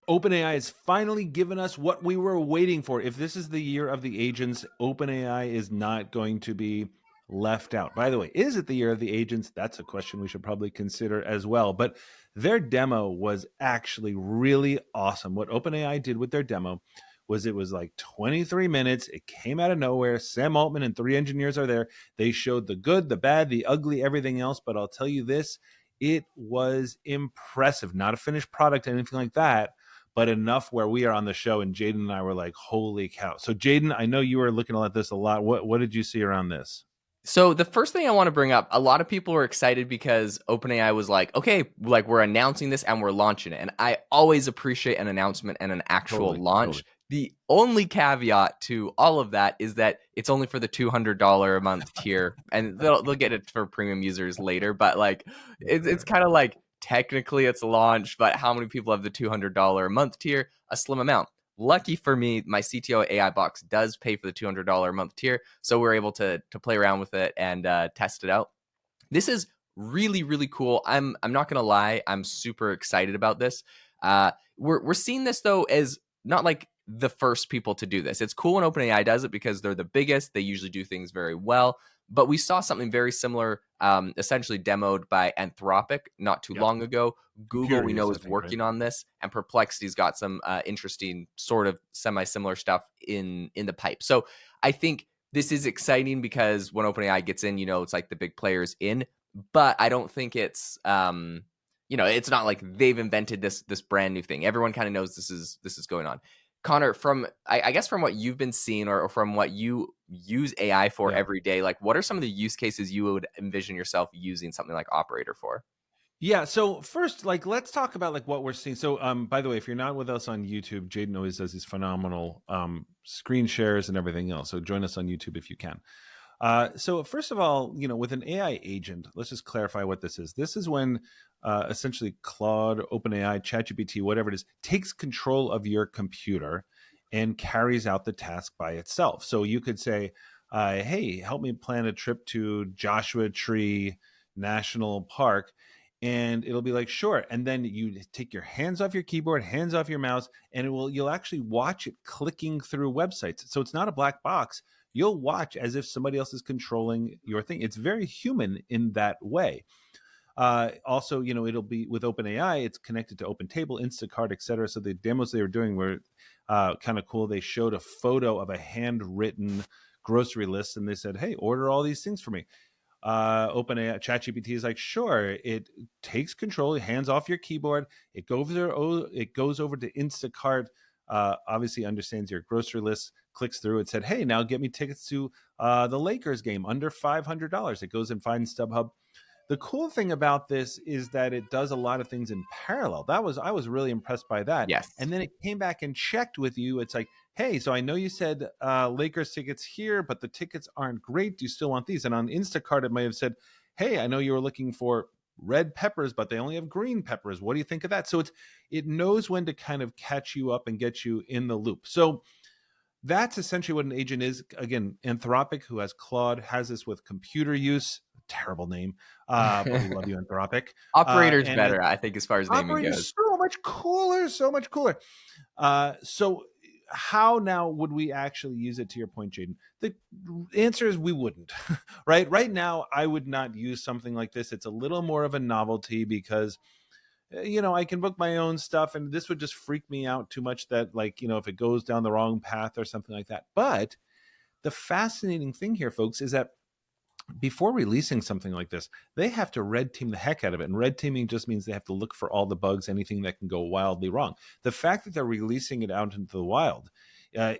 OpenAI has finally given us what we were waiting for. If this is the year of the agents, OpenAI is not going to be left out. By the way, is it the year of the agents? That's a question we should probably consider as well. But their demo was actually really awesome. What OpenAI did with their demo was it was like 23 minutes. It came out of nowhere. Sam Altman and 3 engineers are there. They showed the good, the bad, the ugly, everything else. But I'll tell you this, it was impressive. Not a finished product, anything like that, but enough where we are on the show and Jaeden and I were like, holy cow. So Jaeden, I know you were looking at this a lot. What did you see around this? So the first thing I want to bring up, a lot of people were excited because OpenAI was like, okay, like we're announcing this and we're launching it. And I always appreciate an announcement and an actual launch. Totally. The only caveat to all of that is that it's only for the $200 a month tier, and they'll get it for premium users later. But like, it's kind of like technically it's launched, but how many people have the $200 a month tier? A slim amount. Lucky for me, my CTO AI box does pay for the $200 a month tier, so we're able to play around with it and test it out. This is really, really cool. I'm not gonna lie, I'm super excited about this. We're seeing this though as not like the first people to do this. It's cool when OpenAI does it because they're the biggest. They usually do things very well. But we saw something very similar, essentially demoed by Anthropic not too long ago. Google, we know, is working on this, and Perplexity's got some interesting sort of semi-similar stuff in the pipe. So I think this is exciting because when OpenAI gets in, it's like the big players in. But I don't think it's it's not like they've invented this brand new thing. Everyone kind of knows this is going on. Connor, from I guess from what you've been seeing or from what you use AI for every day, like what are some of the use cases you would envision yourself using something like Operator for? Yeah. So first, like, let's talk about like what we're seeing. So, by the way, if you're not with us on YouTube, Jaeden always does these phenomenal screen shares and everything else. So join us on YouTube if you can. So first of all, with an AI agent, let's just clarify what this is. This is when essentially Claude, OpenAI, ChatGPT, whatever it is, takes control of your computer and carries out the task by itself. So you could say, hey, help me plan a trip to Joshua Tree National Park. And it'll be like, sure. And then you take your hands off your keyboard, hands off your mouse, and you'll actually watch it clicking through websites. So it's not a black box. You'll watch as if somebody else is controlling your thing. It's very human in that way. Also, it'll be with OpenAI, it's connected to OpenTable, Instacart, etc. So the demos they were doing were kind of cool. They showed a photo of a handwritten grocery list and they said, hey, order all these things for me. OpenAI, ChatGPT is like, sure. It takes control, hands off your keyboard. It goes over to Instacart. Obviously understands your grocery list, clicks through. It said, hey, now get me tickets to the Lakers game under $500. It goes and finds StubHub. The cool thing about this is that it does a lot of things in parallel. I was really impressed by that. Yes. And then it came back and checked with you. It's like, hey, so I know you said Lakers tickets here, but the tickets aren't great. Do you still want these? And on Instacart, it might have said, hey, I know you were looking for red peppers, but they only have green peppers. What do you think of that? So it knows when to kind of catch you up and get you in the loop. So that's essentially what an agent is. Again, Anthropic, who has Claude, has this with computer use. Terrible name, but we love you, Anthropic. Operator's better, I think, as far as naming Operator's goes. so much cooler, so much cooler. So how now would we actually use it, to your point, Jaeden? The answer is we wouldn't, right? Right now, I would not use something like this. It's a little more of a novelty because I can book my own stuff and this would just freak me out too much that like, if it goes down the wrong path or something like that. But the fascinating thing here, folks, is that before releasing something like this, they have to red team the heck out of it. And red teaming just means they have to look for all the bugs, anything that can go wildly wrong. The fact that they're releasing it out into the wild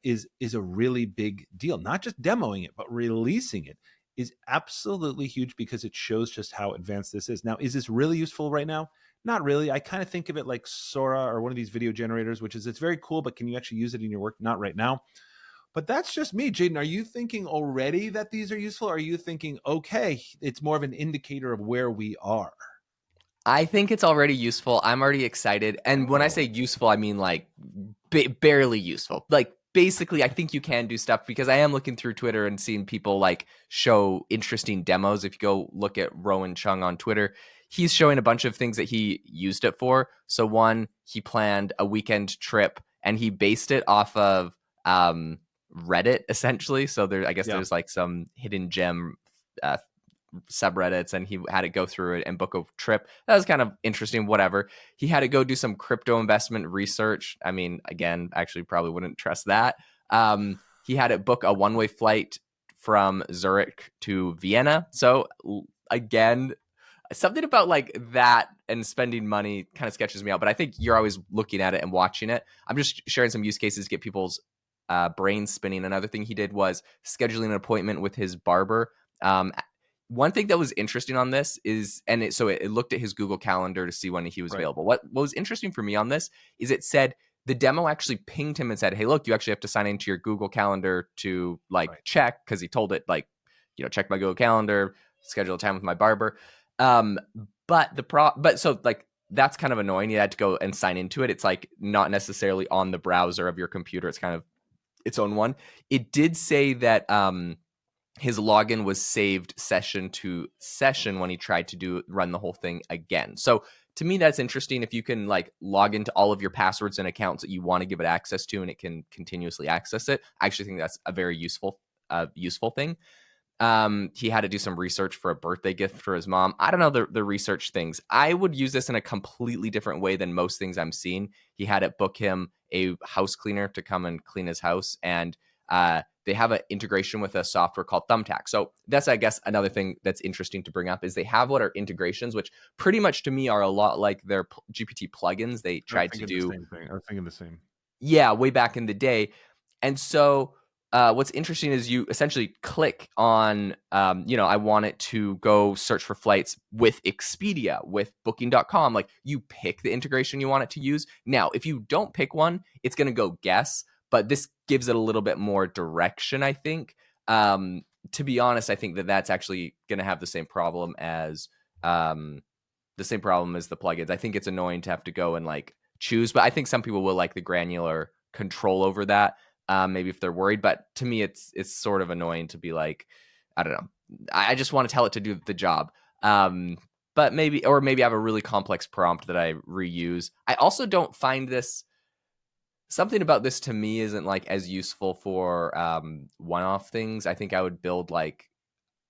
is a really big deal. Not just demoing it, but releasing it is absolutely huge because it shows just how advanced this is. Now, is this really useful right now? Not really. I kind of think of it like Sora or one of these video generators, which is it's very cool, but can you actually use it in your work? Not right now. But that's just me. Jaeden, are you thinking already that these are useful? Or are you thinking, okay, it's more of an indicator of where we are? I think it's already useful. I'm already excited. And when I say useful, I mean like barely useful. Like basically, I think you can do stuff because I am looking through Twitter and seeing people like show interesting demos. If you go look at Rowan Chung on Twitter, he's showing a bunch of things that he used it for. So one, he planned a weekend trip and he based it off of Reddit essentially. So I guess Yeah. there's like some hidden gem uh, subreddits, and he had it go through it and book a trip. That was kind of interesting. Whatever. He had to go do some crypto investment research. I mean, again, actually, probably wouldn't trust that. He had it book a one-way flight from Zurich to Vienna. So again, something about like that and spending money kind of sketches me out. But I think you're always looking at it and watching it. I'm just sharing some use cases to get people's brains spinning. Another thing he did was scheduling an appointment with his barber. One thing that was interesting on this is, and it looked at his Google Calendar to see when he was Right. available. What was interesting for me on this is it said the demo actually pinged him and said, "Hey, look, you actually have to sign into your Google Calendar to like Right. check," because he told it like, check my Google Calendar, schedule a time with my barber. Um, but so like that's kind of annoying. You had to go and sign into it. It's like not necessarily on the browser of your computer. It's kind of its own one. It did say that his login was saved session to session when he tried to run the whole thing again. So to me, that's interesting. If you can like log into all of your passwords and accounts that you want to give it access to, and it can continuously access it, I actually think that's a very useful thing. He had to do some research for a birthday gift for his mom. I don't know the research things. I would use this in a completely different way than most things I'm seeing. He had it book him a house cleaner to come and clean his house, and they have an integration with a software called Thumbtack. So that's, I guess, another thing that's interesting to bring up is they have what are integrations, which pretty much to me are a lot like their GPT plugins. They I was tried to thinking the do, same thing. I was thinking the same. yeah, way back in the day. And so what's interesting is you essentially click on, I want it to go search for flights with Expedia, with booking.com. Like you pick the integration you want it to use. Now, if you don't pick one, it's going to go guess, but this gives it a little bit more direction, I think. To be honest, I think that that's actually going to have the same problem as the plugins. I think it's annoying to have to go and like choose, but I think some people will like the granular control over that. Maybe if they're worried, but to me, it's sort of annoying to be like, I don't know. I just want to tell it to do the job. But maybe I have a really complex prompt that I reuse. I also don't find this something about this to me isn't like as useful for one-off things. I think I would build like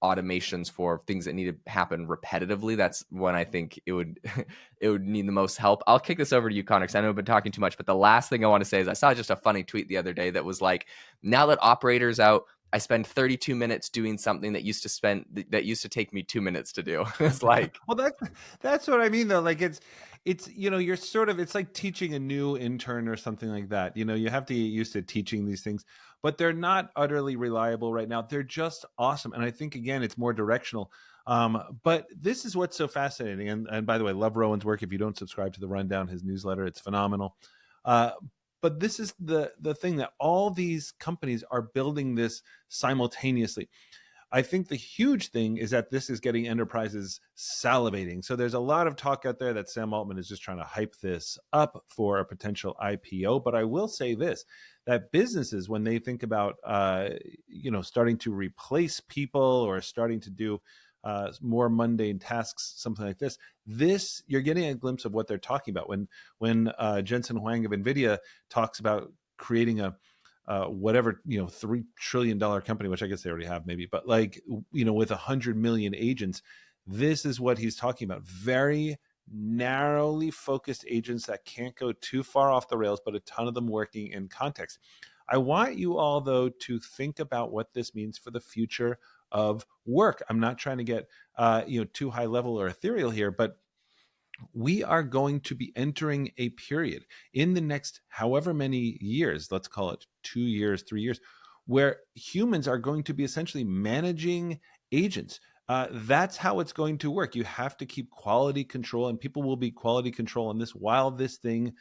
automations for things that need to happen repetitively. That's when I think it would it would need the most help. I'll kick this over to you, Connor, because I know I've been talking too much. But the last thing I want to say is I saw just a funny tweet the other day that was like, now that Operator's out, I spend 32 minutes doing something that used to take me 2 minutes to do. It's like, Well, that's what I mean though. Like it's you're sort of, it's like teaching a new intern or something like that. You have to get used to teaching these things, but they're not utterly reliable right now. They're just awesome, and I think again it's more directional. But this is what's so fascinating. And by the way, love Rowan's work. If you don't subscribe to the Rundown, his newsletter, it's phenomenal. Uh, but this is the thing that all these companies are building this simultaneously. I think the huge thing is that this is getting enterprises salivating. So there's a lot of talk out there that Sam Altman is just trying to hype this up for a potential IPO. But I will say this, that businesses, when they think about, starting to replace people or starting to do more mundane tasks, something like this, you're getting a glimpse of what they're talking about. When Jensen Huang of NVIDIA talks about creating a whatever, $3 trillion company, which I guess they already have maybe, but like, with 100 million agents, this is what he's talking about. Very narrowly focused agents that can't go too far off the rails, but a ton of them working in context. I want you all, though, to think about what this means for the future of work. I'm not trying to get too high level or ethereal here, but we are going to be entering a period in the next however many years, let's call it 2 years, 3 years, where humans are going to be essentially managing agents. That's how it's going to work. You have to keep quality control, and people will be quality control on this while this thing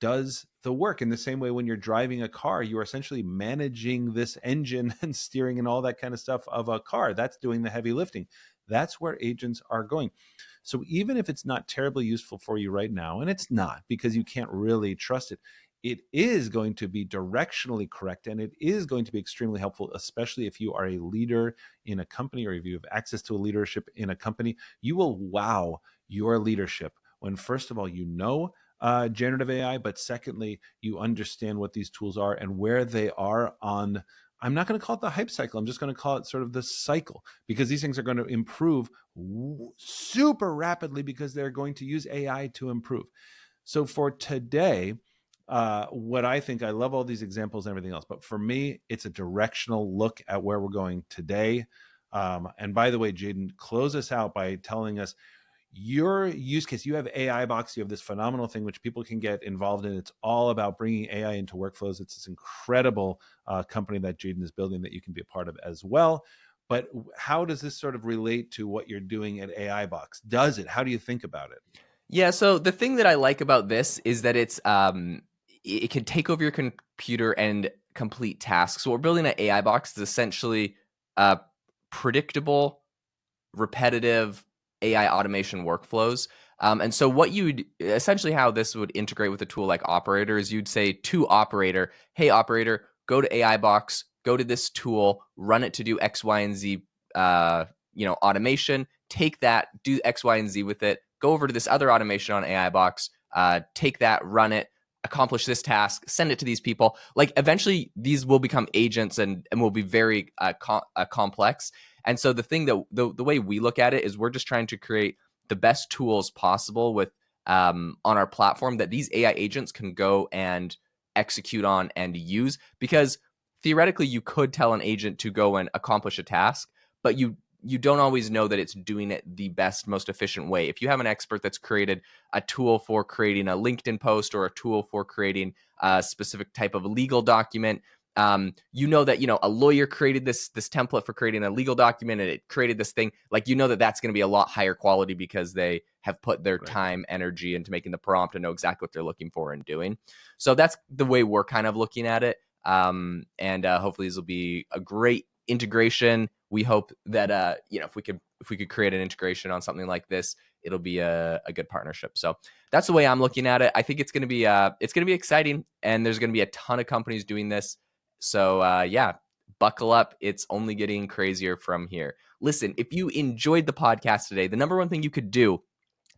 does the work. In the same way, when you're driving a car, you're essentially managing this engine and steering and all that kind of stuff of a car. That's doing the heavy lifting. That's where agents are going. So even if it's not terribly useful for you right now, and it's not because you can't really trust it, it is going to be directionally correct, and it is going to be extremely helpful, especially if you are a leader in a company, or if you have access to a leadership in a company. You will wow your leadership when, first of all, generative AI, but secondly, you understand what these tools are and where they are on. I'm not going to call it the hype cycle. I'm just going to call it sort of the cycle, because these things are going to improve super rapidly because they're going to use AI to improve. So for today, what I love all these examples and everything else, but for me, it's a directional look at where we're going today. And by the way, Jaeden, close us out by telling us your use case. You have AI Box. You have this phenomenal thing which people can get involved in. It's all about bringing AI into workflows. It's this incredible company that Jaeden is building that you can be a part of as well. But how does this sort of relate to what you're doing at AI Box? Does it? How do you think about it? Yeah, so the thing that I like about this is that it can take over your computer and complete tasks. So what we're building an AI box is essentially predictable, repetitive AI automation workflows. And so what you'd essentially, how this would integrate with a tool like Operator is you'd say to Operator, hey Operator, go to AI Box, go to this tool, run it to do X, Y, and Z, automation. Take that, do X, Y, and Z with it. Go over to this other automation on AI Box, take that, run it, accomplish this task, send it to these people. Like eventually, these will become agents and will be very complex. And so the thing that the way we look at it is we're just trying to create the best tools possible with on our platform that these AI agents can go and execute on and use. Because theoretically, you could tell an agent to go and accomplish a task, but you don't always know that it's doing it the best, most efficient way. If you have an expert that's created a tool for creating a LinkedIn post or a tool for creating a specific type of legal document, that a lawyer created this template for creating a legal document and it created this thing, like that's going to be a lot higher quality because they have put their time, energy into making the prompt and know exactly what they're looking for and doing. So that's the way we're kind of looking at it. And hopefully this will be a great integration. We hope that if we could create an integration on something like this, it'll be a good partnership. So that's the way I'm looking at it. I think it's going to be exciting, and there's going to be a ton of companies doing this. So buckle up. It's only getting crazier from here. Listen, if you enjoyed the podcast today, the number one thing you could do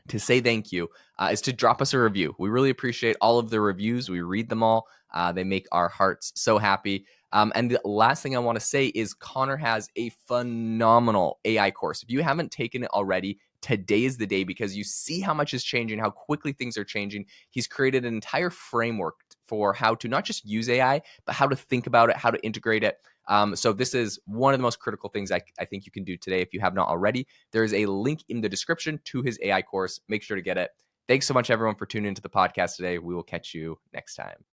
to say thank you is to drop us a review. We really appreciate all of the reviews. We read them all. They make our hearts so happy. And the last thing I want to say is Conor has a phenomenal AI course. If you haven't taken it already, today is the day, because you see how much is changing, how quickly things are changing. He's created an entire framework for how to not just use AI, but how to think about it, how to integrate it. So this is one of the most critical things I think you can do today if you have not already. There is a link in the description to his AI course. Make sure to get it. Thanks so much, everyone, for tuning into the podcast today. We will catch you next time.